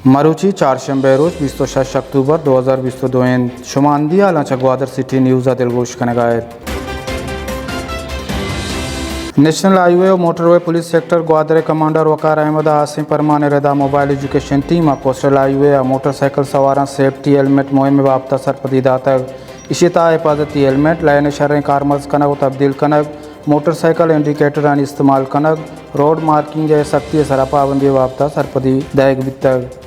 मरूची चारशंबे रोज 26 अक्टूबर 2022 शुमानदिया लाचा ग्वादर सिटी न्यूज़ दिलगोश कनेगायर नेशनल हाईवे और motorway police sector Gwadar commander Waqar Ahmed Asim परमान रदा mobile education team coastal highway और मोटरसाइकिल सवार सेफ्टी हेलमेट मुहिम बाबता सरपदीदा तक इशिता हिफाजती हेलमेट लाइन शर्रें कारमज कनक तब्दील कनक मोटरसाइकिल इंडिकेटर इस्तेमाल कनक रोड मार्किंग सख्ती सरा पाबंदी बाबता सरपदी दैग बितक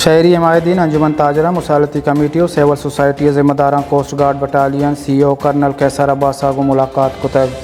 शहरी हिमायतीन अंजुमन ताजरा मुसालती कमेटी और सिविल सोसाइटी जिम्मेदार coast guard battalion CEO colonel Qaiser Abbas को मुलाकात कुतब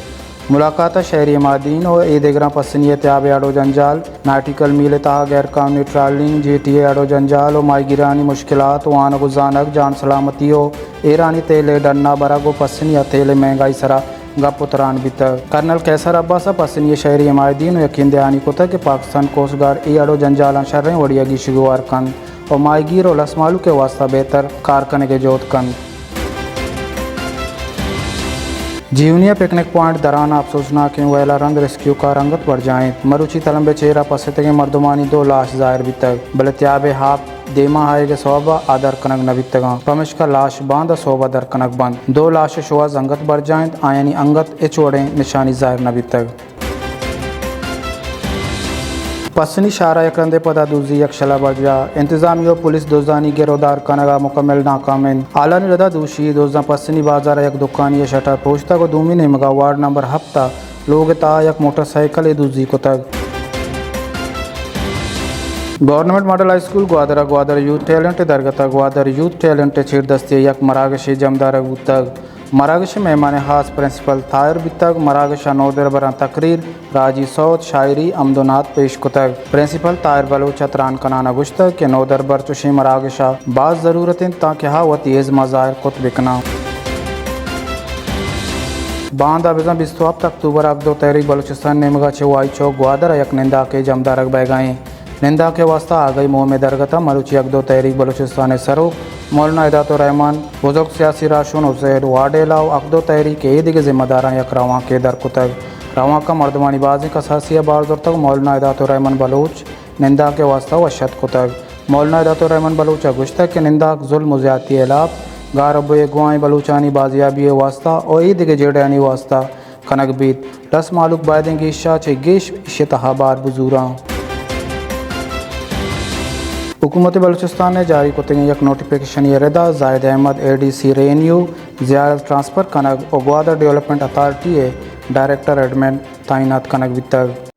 मुलाकात शहरी हिमायतीन और ईदगरा पसनी त्याब आड़ो जंजाल नाटिकल मील तहा गैर कानूनी ट्रालिंग GTA आड़ो जंजाल और माईगिरानी मुश्किलात वान गुजानक जान सलामती और ईरानी तेले डन्ना बरागो पसनी तेले महंगाई सरा गपुतरान बित कर्नल कैसर अब्बास पसनी शहरी हिमायतीन यकीन दयानी कुत कि पाकिस्तान कोस्ट गार्ड ई आड़ो जंजाल शर्रें वड़ियागी शुगवार कन और माईगीर और लसमालू के वास्ता बेहतर कारकन के जोत कन जीवनिया पिकनिक पॉइंट दराना अफसोसनाक वैला रंग रेस्क्यू का रंगत बढ़ जाए मरुची तलम्बे चेहरा पसते के मर्दमानी 2 लाश जाहिर भी तक बलत्याबे हाप देमा हाय के सोबा आदर कनक नबी तगा पमिश का लाश बांध सोबा दर कनक बंद 2 लाश शुआ जंगत बढ़ जाए आयनी अंगत एचोड़े निशानी जाहिर नबी तक पसनी शारा यकरंदे पदा दूजी यक्षला बजा इंतजामिया पुलिस दोजानी गिरोदार कनगा मुकम्मल नाकामिन आलानी रदा दूशी दोजा पसनी बाजार एक दुकानी शटर पोछता को दूमी ने मगा वार्ड नंबर हफ्ता लोग ता एक मोटरसाइकिल दूजी को तक government model high school Gwadar youth talent दरगता ग्वादर यूथ टैलेंट छेड़ दस्ते यक मरागशी जमदार तक मरागश मेहमान खास प्रिंसिपल थायर बितक मरागश नौदर बरा तकरीर राजी सौद शायरी अमदोनात पेश कुतक प्रिंसिपल तायर बलोच त्रान कनाना गुश्तक के नौदर बर चुशी मरागशा बाज ज़रूरतें ताकि हाँ व तेज़ मज़ाहिर कुत बिकना बांद अबिज़ा 20 अक्टूबर अब्दो तहरीक बलूचिस्तान नेमगा चौवाई चौक ग्वादर यक निंदा के जमदारक बैगाएँ निंदा के वास्ता आ गई मोह में दरगता मरूची अकदो तहरीक बलूचिस्तान सरूक मौलाना इदातुर्रहमान बुजुर्ग सियासी राशुन हुसैन वाडेलाव अकदो तहरीक ईद के जिम्मेदार यक रवा के दर कुतक रवा का मर्दमानी बाजी का सासिया बारजोर तक मौलाना इदातुर्रहमान बलूच निंदा के वास्ता वशत कुतक मौलाना इदातुर्रहमान बलूच गुश्तक के निंदा जुल्म ज़्यादती एलाप गारब गुआई बलूचानी बाजियाबी वास्ता और ईद के जेड़ानी वास्ता कनक बीत रस मालूक बायदेंगी शाह चे गेश इश्तहाबार बुजूरा हुकूमत बलूचिस्तान ने जारी कुतंग एक नोटिफिकेशन ये रदा जायद अहमद ADC रेन्यू ज़ियारत ट्रांसफ़र कनक और Gwadar development authority director admin तैनात कनक बितक